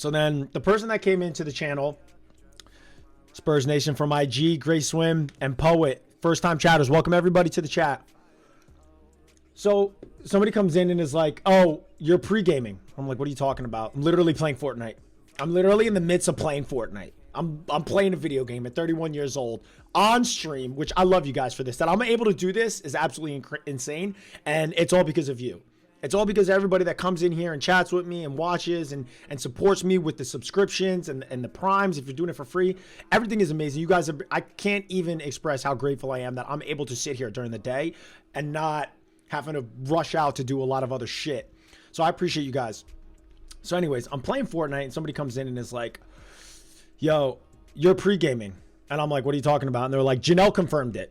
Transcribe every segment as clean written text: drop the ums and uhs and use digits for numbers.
So then the person that came into the channel, Spurs Nation from IG, Gray Swim, and Poet, first time chatters, welcome everybody to the chat. So somebody comes in and is like, oh, you're pre-gaming. I'm like, what are you talking about? I'm literally playing Fortnite. I'm literally in the midst of playing Fortnite. I'm playing a video game at 31 years old on stream, which I love you guys for this. That I'm able to do this is absolutely insane. And it's all because of you. It's all because of everybody that comes in here and chats with me and watches and supports me with the subscriptions and the primes. If you're doing it for free, everything is amazing. You guys, I can't even express how grateful I am that I'm able to sit here during the day and not having to rush out to do a lot of other shit. So I appreciate you guys. So anyways, I'm playing Fortnite and somebody comes in and is like, yo, you're pre-gaming. And I'm like, what are you talking about? And they're like, Janelle confirmed it.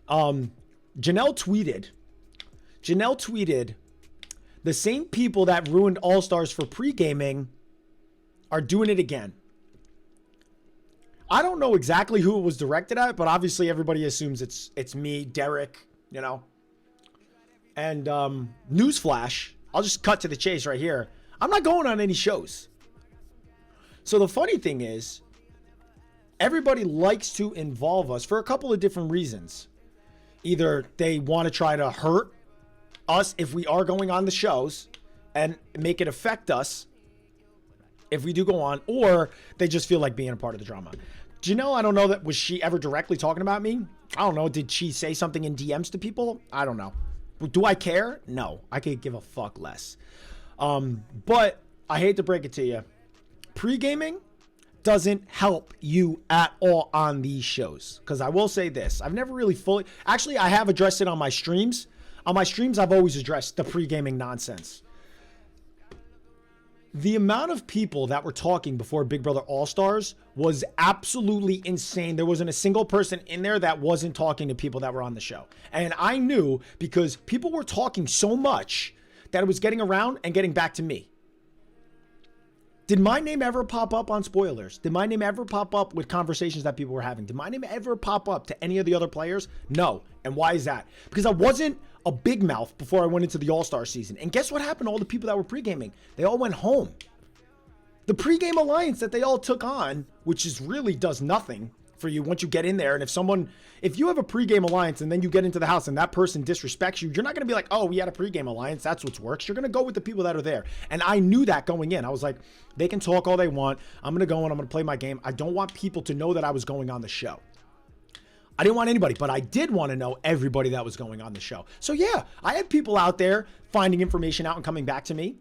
Janelle tweeted, the same people that ruined All-Stars for pre-gaming are doing it again. I don't know exactly who it was directed at, but obviously everybody assumes it's me, Derek, you know. And newsflash, I'll just cut to the chase right here. I'm not going on any shows. So the funny thing is, everybody likes to involve us for a couple of different reasons. Either they want to try to hurt us if we are going on the shows and make it affect us if we do go on, or they just feel like being a part of the drama. Janelle, I don't know that was she ever directly talking about me. I don't know. Did she say something in DMs to people? I don't know. Do I care? No, I could give a fuck less. But I hate to break it to you. Pre-gaming doesn't help you at all on these shows. Because I will say this. I've never really fully... Actually, I have addressed it on my streams. On my streams, I've always addressed the pre-gaming nonsense. The amount of people that were talking before Big Brother All-Stars was absolutely insane. There wasn't a single person in there that wasn't talking to people that were on the show. And I knew because people were talking so much that it was getting around and getting back to me. Did my name ever pop up on spoilers? Did my name ever pop up with conversations that people were having? Did my name ever pop up to any of the other players? No. And why is that? Because I wasn't a big mouth before I went into the All-Star season. And guess what happened to all the people that were pre-gaming? They all went home. The pre-game alliance that they all took on, which is really does nothing for you once you get in there. And if you have a pre-game alliance and then you get into the house and that person disrespects you, you're not going to be like, oh, we had a pre-game alliance. That's what works. You're going to go with the people that are there. And I knew that going in. I was like, they can talk all they want. I'm going to go and I'm going to play my game. I don't want people to know that I was going on the show. I didn't want anybody, but I did want to know everybody that was going on the show. So yeah, I had people out there finding information out and coming back to me.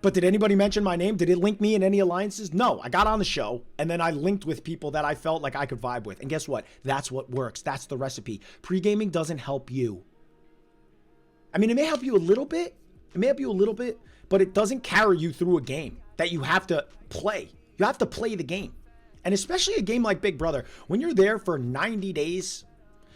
But did anybody mention my name? Did it link me in any alliances? No, I got on the show and then I linked with people that I felt like I could vibe with. And guess what? That's what works. That's the recipe. Pre-gaming doesn't help you. I mean, it may help you a little bit. It may help you a little bit, but it doesn't carry you through a game that you have to play. You have to play the game. And especially a game like Big Brother, when you're there for 90 days,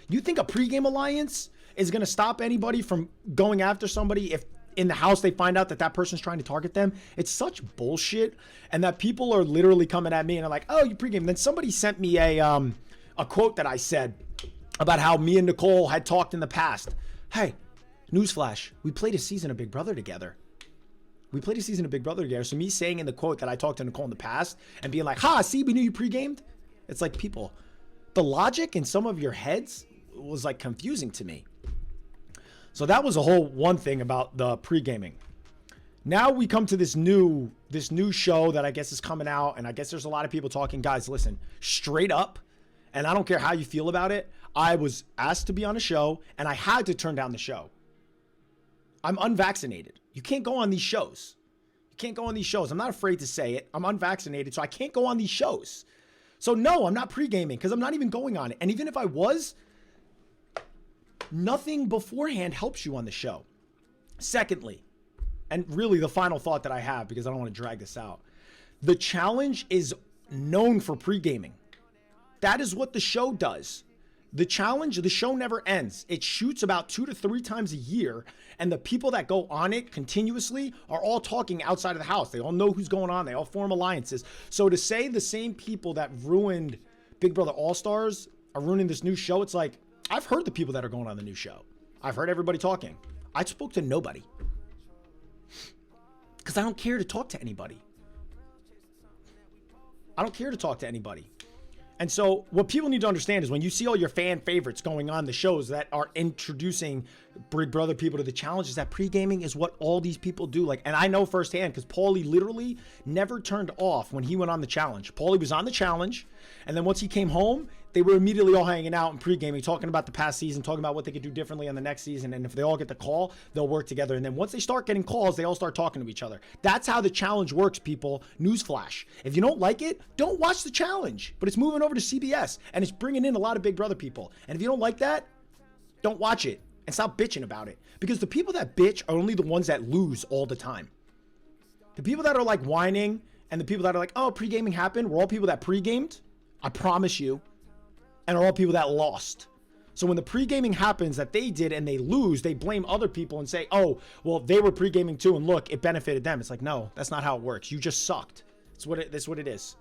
you think a pre-game alliance is going to stop anybody from going after somebody if in the house they find out that that person's trying to target them? It's such bullshit. And that people are literally coming at me and are like, oh, you pre-game. Then somebody sent me a quote that I said about how me and Nicole had talked in the past. Hey, newsflash, we played a season of Big Brother together. So me saying in the quote that I talked to Nicole in the past and being like, ha, see, we knew you pre-gamed. It's like, people, the logic in some of your heads was like confusing to me. So that was a whole one thing about the pre-gaming. Now we come to this new show that I guess is coming out. And I guess there's a lot of people talking. Guys, listen, straight up. And I don't care how you feel about it. I was asked to be on a show and I had to turn down the show. I'm unvaccinated. You can't go on these shows. I'm not afraid to say it. I'm unvaccinated, so I can't go on these shows. So no, I'm not pre-gaming because I'm not even going on it. And even if I was, nothing beforehand helps you on the show. Secondly, and really the final thought that I have, because I don't want to drag this out, the challenge is known for pre-gaming. That is what the show does. The challenge, the show never ends. It shoots about 2 to 3 times a year, and the people that go on it continuously are all talking outside of the house. They all know who's going on. They all form alliances. So to say the same people that ruined Big Brother All-Stars are ruining this new show, it's like, I've heard the people that are going on the new show. I've heard everybody talking. I spoke to nobody. Because I don't care to talk to anybody. I don't care to talk to anybody. And so what people need to understand is when you see all your fan favorites going on the shows that are introducing Big Brother people to the challenge, is that pre-gaming is what all these people do. Like, and I know firsthand because Paulie literally never turned off when he went on the challenge. Paulie was on the challenge, and then once he came home, they were immediately all hanging out and pre-gaming, talking about the past season, talking about what they could do differently on the next season. And if they all get the call, they'll work together. And then once they start getting calls, they all start talking to each other. That's how the challenge works, people. Newsflash. If you don't like it, don't watch the challenge. But it's moving over to CBS, and it's bringing in a lot of Big Brother people. And if you don't like that, don't watch it and stop bitching about it. Because the people that bitch are only the ones that lose all the time. The people that are like whining and the people that are like, oh, pre-gaming happened, were all people that pre-gamed, I promise you, and are all people that lost. So when the pre-gaming happens that they did and they lose, they blame other people and say, oh, well, they were pre-gaming too, and look, it benefited them. It's like, no, that's not how it works. You just sucked. That's what it is.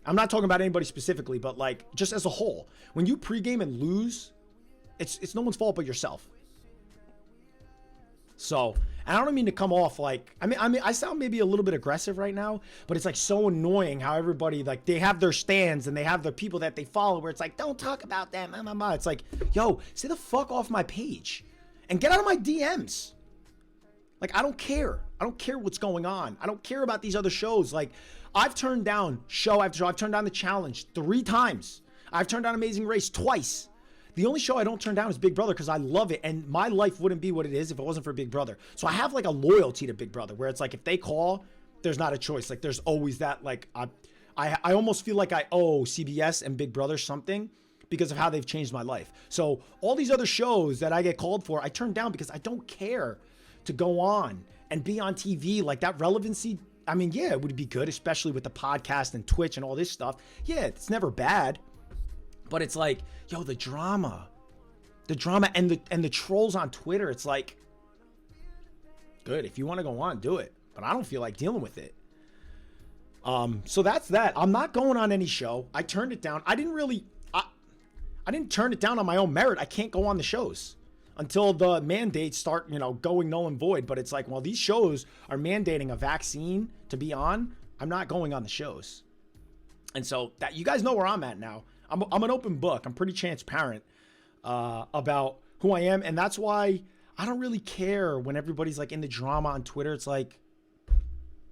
I'm not talking about anybody specifically, but like just as a whole. When you pre-game and lose, it's no one's fault but yourself. So, and I don't mean to come off like, I mean, I sound maybe a little bit aggressive right now, but it's like so annoying how everybody, like, they have their stands and they have the people that they follow where it's like, don't talk about them. It's like, yo, stay the fuck off my page and get out of my DMs. Like, I don't care. I don't care what's going on. I don't care about these other shows. Like, I've turned down show after show. I've turned down The Challenge 3 times. I've turned down Amazing Race twice. The only show I don't turn down is Big Brother because I love it, and my life wouldn't be what it is if it wasn't for Big Brother. So I have like a loyalty to Big Brother where it's like if they call, there's not a choice. Like there's always that, like I almost feel like I owe CBS and Big Brother something because of how they've changed my life. So all these other shows that I get called for, I turn down because I don't care to go on and be on TV. Like that relevancy, I mean, yeah, it would be good, especially with the podcast and Twitch and all this stuff. Yeah, it's never bad. But it's like, yo, the drama and the trolls on Twitter, it's like, good. If you want to go on, do it. But I don't feel like dealing with it. So that's that. I'm not going on any show. I turned it down. I didn't turn it down on my own merit. I can't go on the shows until the mandates start, going null and void. But it's like, well, these shows are mandating a vaccine to be on. I'm not going on the shows. And so that you guys know where I'm at now. I'm an open book. I'm pretty transparent about who I am. And that's why I don't really care when everybody's like in the drama on Twitter. It's like,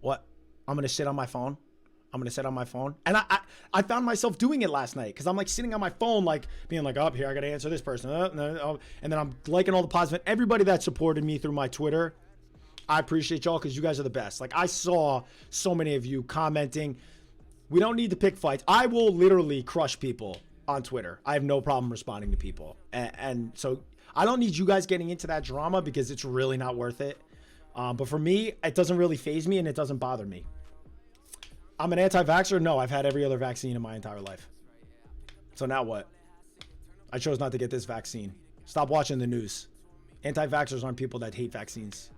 what? I'm going to sit on my phone. And I found myself doing it last night because I'm like sitting on my phone, like being like, oh, here, I got to answer this person. And then I'm liking all the positive. Everybody that supported me through my Twitter, I appreciate y'all because you guys are the best. Like I saw so many of you commenting. We don't need to pick fights. I will literally crush people on Twitter. I have no problem responding to people. And so I don't need you guys getting into that drama because it's really not worth it. But for me, it doesn't really faze me and it doesn't bother me. I'm an anti-vaxxer. No, I've had every other vaccine in my entire life. So now what? I chose not to get this vaccine. Stop watching the news. Anti-vaxxers aren't people that hate vaccines.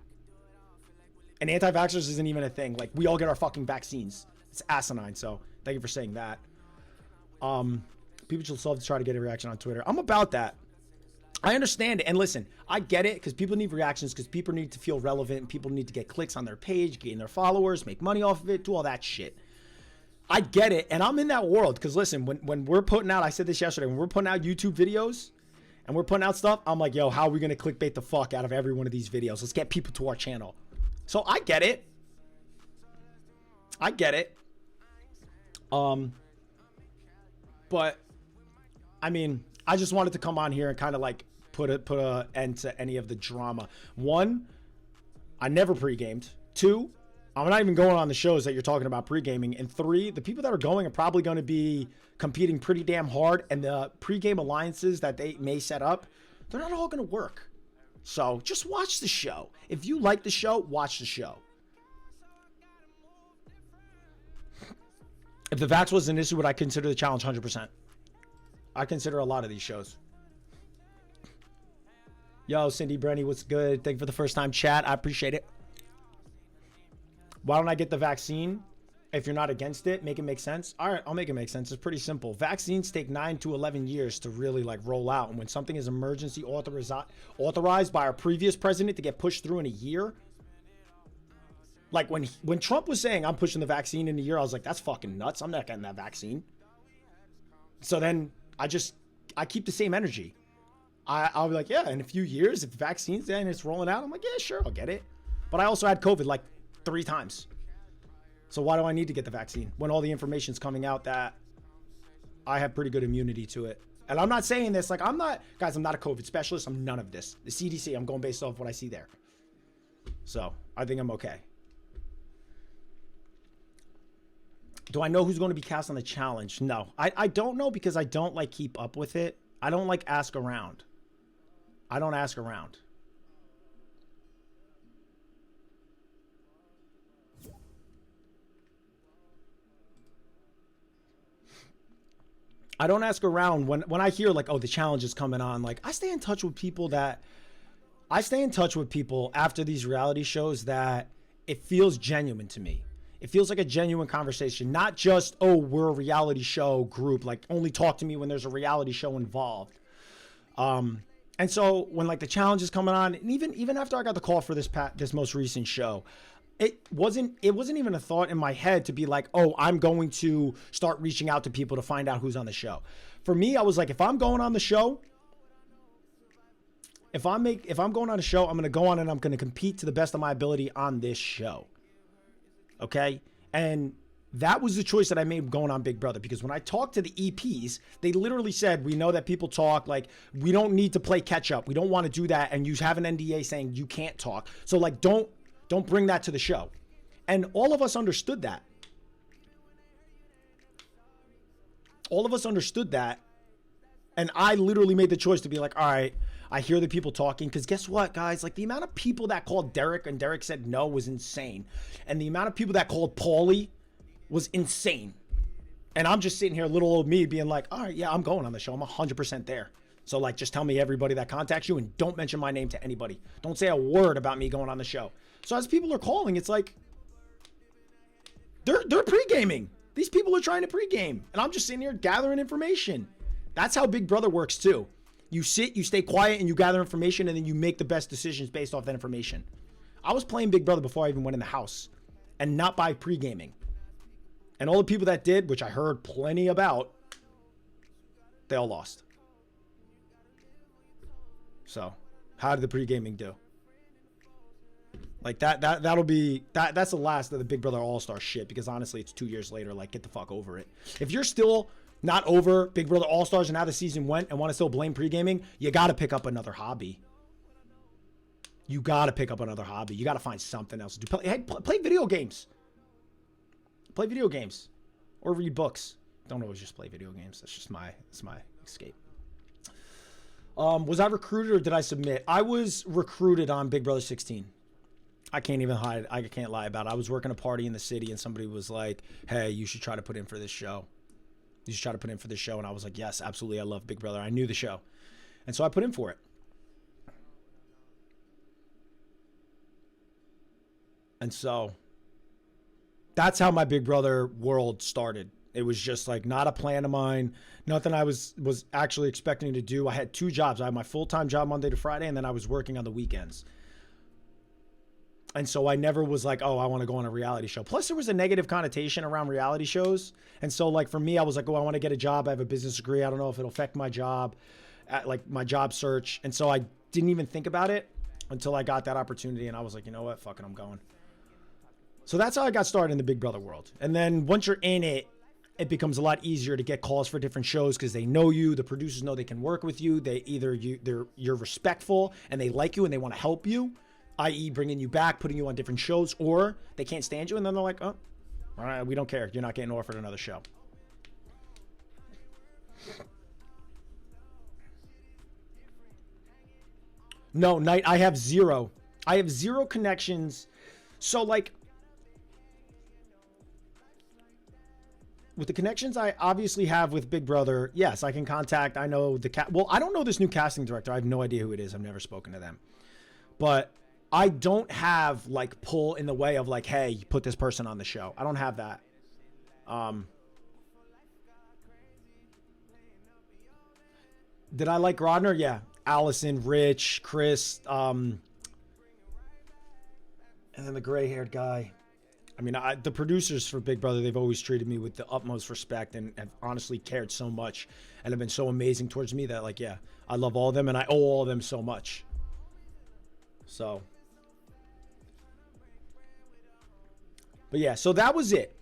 And anti-vaxxers isn't even a thing. Like we all get our fucking vaccines. It's asinine, so thank you for saying that. People just love to try to get a reaction on Twitter. I'm about that. I understand it. And listen, I get it because people need reactions because people need to feel relevant and people need to get clicks on their page, gain their followers, make money off of it, do all that shit. I get it. And I'm in that world because listen, when we're putting out, I said this yesterday, when we're putting out YouTube videos and we're putting out stuff, I'm like, yo, how are we going to clickbait the fuck out of every one of these videos? Let's get people to our channel. So I get it. But I mean, I just wanted to come on here and kind of like put a end to any of the drama. 1, I never pre-gamed. 2, I'm not even going on the shows that you're talking about pre-gaming. And 3, the people that are going are probably going to be competing pretty damn hard. And the pre-game alliances that they may set up, they're not all going to work. So just watch the show. If you like the show, watch the show. If the vax was an issue, would I consider the challenge 100%? I consider a lot of these shows. Yo, Cindy Brenny, what's good? Thank you for the first time chat. I appreciate it. Why don't I get the vaccine? If you're not against it, make it make sense. All right, I'll make it make sense. It's pretty simple. Vaccines take 9 to 11 years to really like roll out. And when something is emergency authorized by our previous president to get pushed through in a year, Like when Trump was saying I'm pushing the vaccine in a year, I was like, that's fucking nuts. I'm not getting that vaccine. So then I keep the same energy. I'll be like, yeah, in a few years, if the vaccine's there and it's rolling out, I'm like, yeah, sure, I'll get it. But I also had COVID like 3 times. So why do I need to get the vaccine when all the information's coming out that I have pretty good immunity to it? And I'm not saying this, like, I'm not a COVID specialist. I'm none of this. The CDC, I'm going based off what I see there. So I think I'm okay. Do I know who's going to be cast on the challenge? No, I don't know, because I don't like keep up with it. I don't like ask around. I don't ask around. I don't ask around when I hear like, oh, the challenge is coming on. Like, I stay in touch with people after these reality shows that it feels genuine to me. It feels like a genuine conversation, not just, oh, we're a reality show group, like only talk to me when there's a reality show involved. And so when like the challenge is coming on, and even after I got the call for this most recent show, it wasn't even a thought in my head to be like, oh, I'm going to start reaching out to people to find out who's on the show. For me, I was like, if I'm going on the show, if I'm going on a show, I'm going to go on and I'm going to compete to the best of my ability on this show. Okay. And that was the choice that I made going on Big Brother, because when I talked to the EPs, they literally said, we know that people talk, like, we don't need to play catch up. We don't want to do that. And you have an NDA saying you can't talk. So like, don't bring that to the show. And all of us understood that. And I literally made the choice to be like, all right, I hear the people talking, because guess what, guys? Like, the amount of people that called Derek and Derek said no was insane. And the amount of people that called Paulie was insane. And I'm just sitting here, little old me, being like, all right, yeah, I'm going on the show. I'm 100% there. So like, just tell me everybody that contacts you and don't mention my name to anybody. Don't say a word about me going on the show. So as people are calling, it's like, they're pre-gaming. These people are trying to pre-game. And I'm just sitting here gathering information. That's how Big Brother works too. You sit, you stay quiet, and you gather information, and then you make the best decisions based off that information. I was playing Big Brother before I even went in the house, and not by pre-gaming. And all the people that did, which I heard plenty about, they all lost. So, how did the pre-gaming do? Like that'll be that's the last of the Big Brother All-Star shit, because honestly, it's 2 years later. Like, get the fuck over it. If you're still not over Big Brother All-Stars and how the season went and want to still blame pre-gaming, you got to pick up another hobby. You got to find something else to do. Play video games. Play video games or read books. Don't always just play video games. That's my escape. Was I recruited or did I submit? I was recruited on Big Brother 16. I can't even hide. I can't lie about it. I was working a party in the city and somebody was like, hey, you should try to put in for this show. And I was like, yes, absolutely. I love Big Brother. I knew the show. And so I put in for it. And so that's how my Big Brother world started. It was just like not a plan of mine. Nothing I was actually expecting to do. I had 2 jobs. I had my full-time job Monday to Friday, and then I was working on the weekends. And so I never was like, oh, I want to go on a reality show. Plus, there was a negative connotation around reality shows. And so, like, for me, I was like, oh, I want to get a job. I have a business degree. I don't know if it'll affect my job, like my job search. And so I didn't even think about it until I got that opportunity. And I was like, you know what? Fucking, I'm going. So that's how I got started in the Big Brother world. And then once you're in it, it becomes a lot easier to get calls for different shows because they know you. The producers know they can work with you. You're respectful and they like you and they want to help you, i.e. bringing you back, putting you on different shows, or they can't stand you and then they're like, oh, all right, we don't care. You're not getting offered another show. No, Knight, I have zero. I have zero connections. So like, with the connections I obviously have with Big Brother, yes, I can contact. I know the well, I don't know this new casting director. I have no idea who it is. I've never spoken to them. But I don't have like pull in the way of like, hey, put this person on the show. I don't have that. Did I like Grodner? Yeah. Allison, Rich, Chris, and then the gray-haired guy. I mean, the producers for Big Brother, they've always treated me with the utmost respect and have honestly cared so much and have been so amazing towards me that, like, yeah, I love all of them and I owe all of them so much. So, but yeah, so that was it.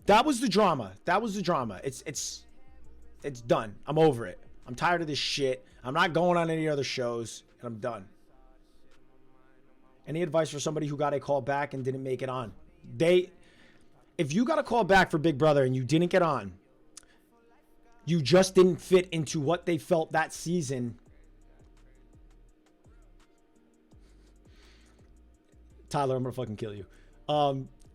That was the drama. That was the drama. It's done. I'm over it. I'm tired of this shit. I'm not going on any other shows, and I'm done. Any advice for somebody who got a call back and didn't make it on? If you got a call back for Big Brother and you didn't get on, you just didn't fit into what they felt that season. Tyler, I'm gonna fucking kill you.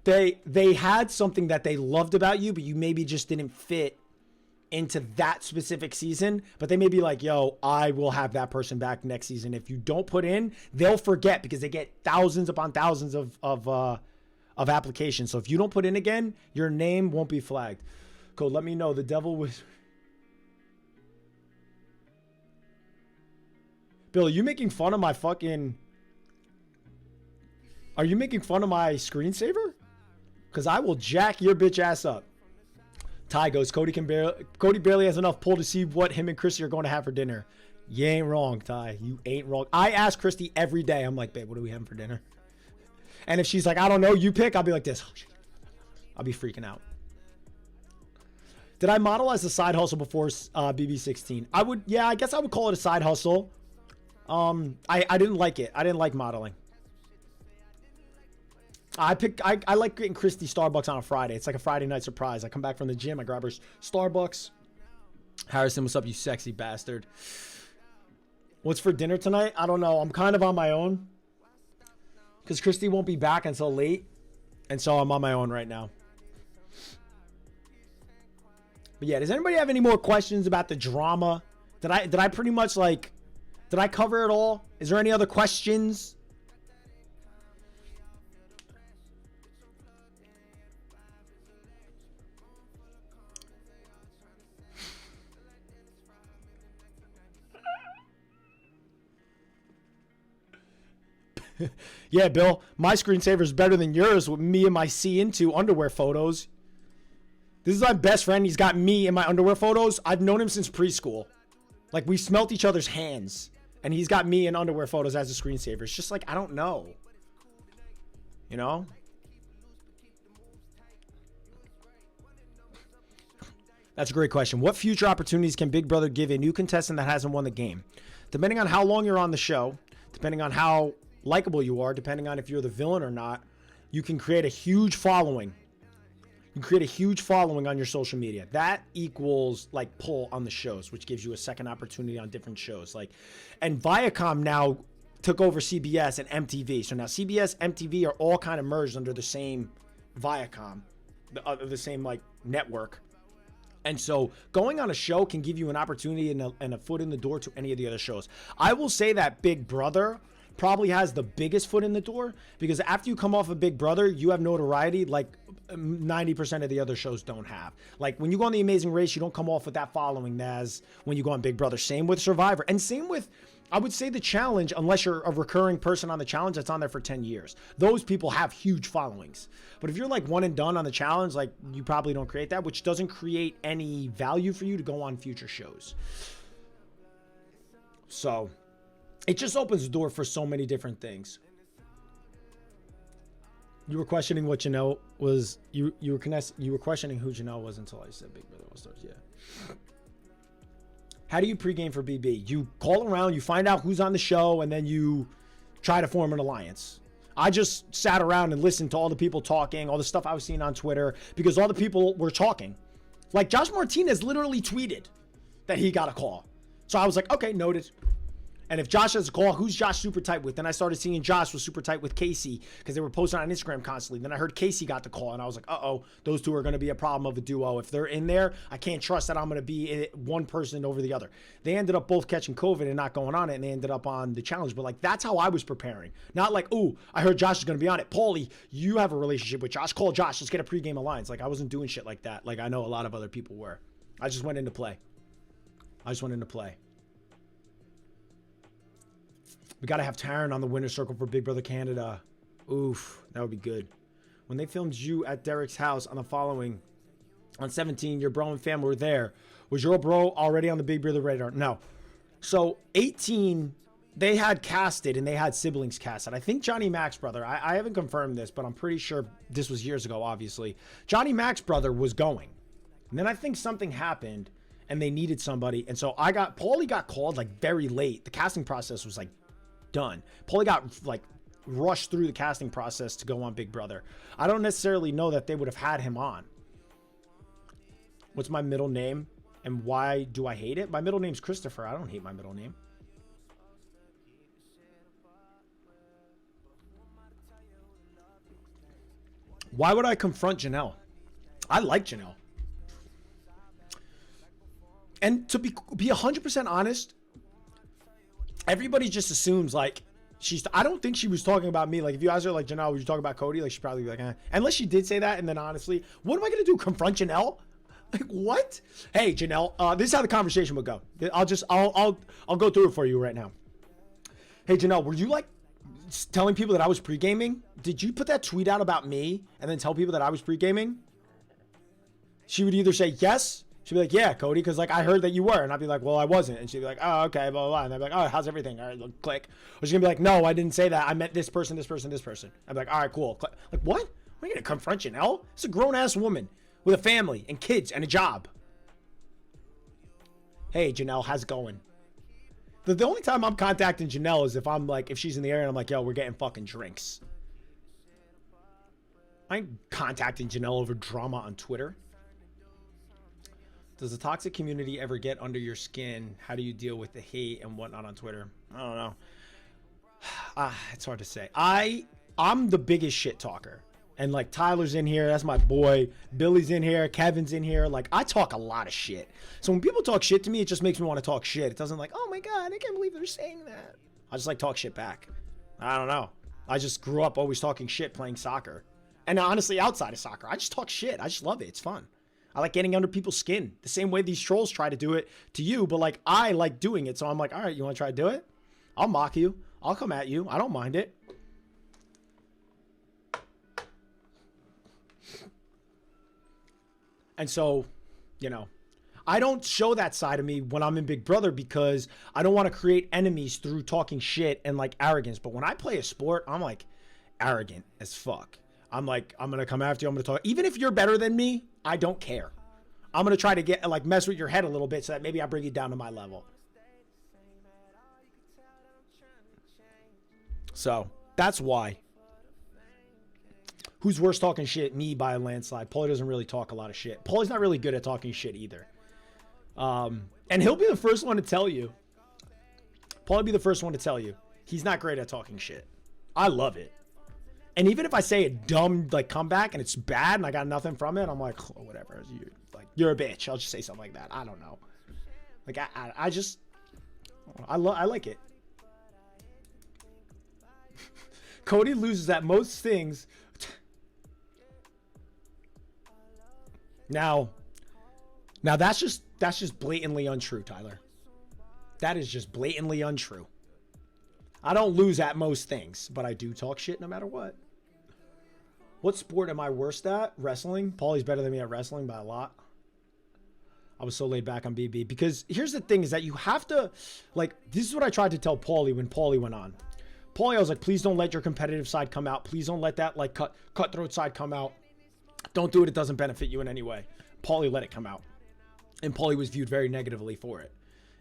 They had something that they loved about you, but you maybe just didn't fit into that specific season. But they may be like, yo, I will have that person back next season. If you don't put in, they'll forget because they get thousands upon thousands of applications. So if you don't put in again, your name won't be flagged. Code, let me know. The devil was... Bill, are you making fun of my fucking... Are you making fun of my screensaver? Because I will jack your bitch ass up. Ty goes, Cody barely has enough pull to see what him and Christy are going to have for dinner. You ain't wrong, Ty. You ain't wrong. I ask Christy every day. I'm like, babe, what are we having for dinner? And if she's like, I don't know, you pick, I'll be like this. I'll be freaking out. Did I model as a side hustle before BB16? Yeah, I guess I would call it a side hustle. I didn't like it. I didn't like modeling. I like getting Christy Starbucks on a Friday. It's like a Friday night surprise. I come back from the gym. I grab her Starbucks. Harrison, what's up, you sexy bastard? What's for dinner tonight? I don't know. I'm kind of on my own. Because Christy won't be back until late. And so I'm on my own right now. But yeah, does anybody have any more questions about the drama? Did I pretty much like... Did I cover it all? Is there any other questions? Yeah, Bill, my screensaver is better than yours with me and my C into underwear photos. This is my best friend. He's got me in my underwear photos. I've known him since preschool. Like, we smelt each other's hands. And he's got me in underwear photos as a screensaver. It's just like, I don't know. You know? That's a great question. What future opportunities can Big Brother give a new contestant that hasn't won the game? Depending on how long you're on the show, depending on how likable you are, depending on if you're the villain or not, you can create a huge following. You create a huge following on your social media. That equals like pull on the shows, which gives you a second opportunity on different shows. Like, and Viacom now took over CBS and MTV. So now CBS, MTV are all kind of merged under the same Viacom, the same like network. And so going on a show can give you an opportunity and a foot in the door to any of the other shows. I will say that Big Brother probably has the biggest foot in the door because after you come off of Big Brother, you have notoriety like 90% of the other shows don't have. Like when you go on The Amazing Race, you don't come off with that following as when you go on Big Brother. Same with Survivor and same with, I would say, The Challenge, unless you're a recurring person on The Challenge that's on there for 10 years. Those people have huge followings. But if you're like one and done on The Challenge, like you probably don't create that, which doesn't create any value for you to go on future shows. So it just opens the door for so many different things. You were questioning what Janelle was. You were questioning who Janelle was until I said Big Brother All Stars. Yeah. How do you pregame for BB? You call around, you find out who's on the show, and then you try to form an alliance. I just sat around and listened to all the people talking, all the stuff I was seeing on Twitter, because all the people were talking. Like Josh Martinez literally tweeted that he got a call. So I was like, okay, noted. And if Josh has a call, who's Josh super tight with? Then I started seeing Josh was super tight with Casey because they were posting on Instagram constantly. Then I heard Casey got the call, and I was like, uh-oh, those two are going to be a problem of a duo. If they're in there, I can't trust that I'm going to be one person over the other. They ended up both catching COVID and not going on it, and they ended up on the challenge. But, like, that's how I was preparing. Not like, ooh, I heard Josh is going to be on it. Paulie, you have a relationship with Josh. Call Josh. Let's get a pregame alliance. Like, I wasn't doing shit like that. Like, I know a lot of other people were. I just went into play. We got to have Taryn on the winner's circle for Big Brother Canada. Oof, that would be good. When they filmed you at Derek's house on the following, on 17, your bro and family were there. Was your bro already on the Big Brother radar? No. So 18, they had casted and they had siblings casted. I think Johnny Mac's brother, I haven't confirmed this, but I'm pretty sure this was years ago, obviously. Johnny Mac's brother was going. And then I think something happened and they needed somebody. And so Paulie got called like very late. The casting process was like done. Paulie got like rushed through the casting process to go on Big Brother. I don't necessarily know that they would have had him on. What's my middle name and why do I hate it? My middle name's Christopher. I don't hate my middle name. Why would I confront Janelle? I like Janelle. And to be 100% honest, everybody just assumes like I don't think she was talking about me. Like if you ask her like, Janelle, would you talk about Cody? Like she'd probably be like, eh. Unless she did say that. And then honestly, what am I going to do? Confront Janelle? Like what? Hey, Janelle, this is how the conversation would go. I'll go through it for you right now. Hey, Janelle, were you like telling people that I was pre-gaming? Did you put that tweet out about me and then tell people that I was pre-gaming? She would either say yes. She'd be like, yeah, Cody, because like I heard that you were. And I'd be like, well, I wasn't. And she'd be like, oh, okay, blah, blah, blah. And I'd be like, oh, how's everything? All right, look, click. Or she's going to be like, no, I didn't say that. I meant this person, this person, this person. I'd be like, all right, cool. Click. Like, what? Am I going to confront Janelle? It's a grown-ass woman with a family and kids and a job. Hey, Janelle, how's it going? The only time I'm contacting Janelle is if I'm like, if she's in the area and I'm like, yo, we're getting fucking drinks. I ain't contacting Janelle over drama on Twitter. Does the toxic community ever get under your skin? How do you deal with the hate and whatnot on Twitter? I don't know. It's hard to say. I'm the biggest shit talker. And like Tyler's in here, that's my boy. Billy's in here, Kevin's in here. Like I talk a lot of shit. So when people talk shit to me, it just makes me want to talk shit. It doesn't like, oh my God, I can't believe they're saying that. I just like talk shit back. I don't know. I just grew up always talking shit playing soccer. And honestly, outside of soccer, I just talk shit. I just love it. It's fun. I like getting under people's skin. The same way these trolls try to do it to you, but like I like doing it. So I'm like, all right, you want to try to do it? I'll mock you. I'll come at you. I don't mind it. And so, you know, I don't show that side of me when I'm in Big Brother because I don't want to create enemies through talking shit and like arrogance. But when I play a sport, I'm like arrogant as fuck. I'm like, I'm going to come after you. I'm going to talk. Even if you're better than me, I don't care. I'm going to try to get like mess with your head a little bit so that maybe I bring you down to my level. So that's why. Who's worse talking shit? Me by a landslide. Paulie doesn't really talk a lot of shit. Paulie's not really good at talking shit either. And he'll be the first one to tell you. Paulie be the first one to tell you. He's not great at talking shit. I love it. And even if I say a dumb like comeback and it's bad and I got nothing from it, I'm like, oh, whatever. You're a bitch. I'll just say something like that. I don't know. Like I like it. Cody loses at most things. Now that's just blatantly untrue, Tyler. That is just blatantly untrue. I don't lose at most things, but I do talk shit no matter what. What sport am I worst at? Wrestling. Paulie's better than me at wrestling by a lot. I was so laid back on BB because here's the thing is that you have to like, this is what I tried to tell Paulie when Paulie went on. Paulie, I was like, please don't let your competitive side come out. Please don't let that like cutthroat side come out. Don't do it. It doesn't benefit you in any way. Paulie let it come out. And Paulie was viewed very negatively for it.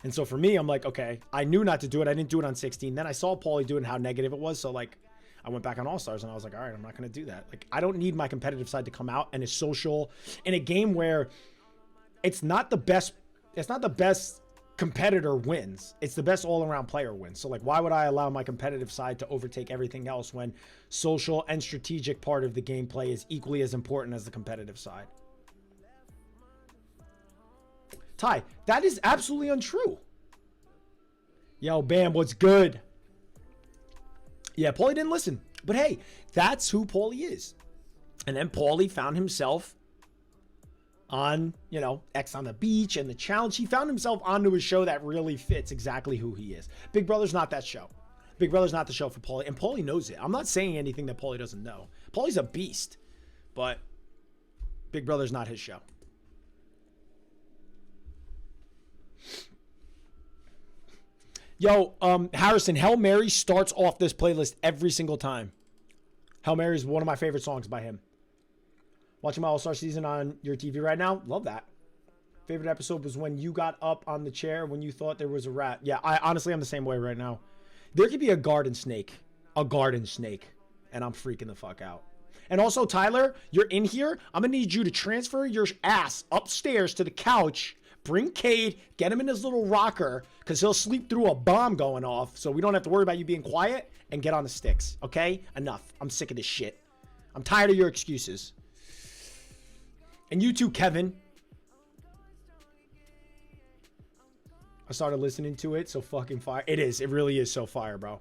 And so for me, I'm like, okay, I knew not to do it. I didn't do it on 16. Then I saw Paulie do it and how negative it was. So like, I went back on All-Stars and I was like, all right, I'm not going to do that. Like, I don't need my competitive side to come out and it's social in a game where it's not the best competitor wins. It's the best all-around player wins. So like, why would I allow my competitive side to overtake everything else when social and strategic part of the gameplay is equally as important as the competitive side? Ty, that is absolutely untrue. Yo, Bam, what's good? Yeah, Paulie didn't listen. But hey, that's who Paulie is. And then Paulie found himself on, you know, X on the Beach and the challenge. He found himself onto a show that really fits exactly who he is. Big Brother's not that show. Big Brother's not the show for Paulie. And Paulie knows it. I'm not saying anything that Paulie doesn't know. Paulie's a beast. but Big Brother's not his show. Yo, Harrison, Hail Mary starts off this playlist every single time. Hail Mary is one of my favorite songs by him. Watching my All-Star season on your TV right now. Love that. Favorite episode was when you got up on the chair when you thought there was a rat. Yeah, I'm the same way right now. There could be a garden snake. And I'm freaking the fuck out. And also, Tyler, you're in here. I'm going to need you to transfer your ass upstairs to the couch. Bring Cade, get him in his little rocker, because he'll sleep through a bomb going off, so we don't have to worry about you being quiet, and get on the sticks, okay? Enough. I'm sick of this shit. I'm tired of your excuses. And you too, Kevin. I started listening to it, so fucking fire. It is. It really is so fire, bro.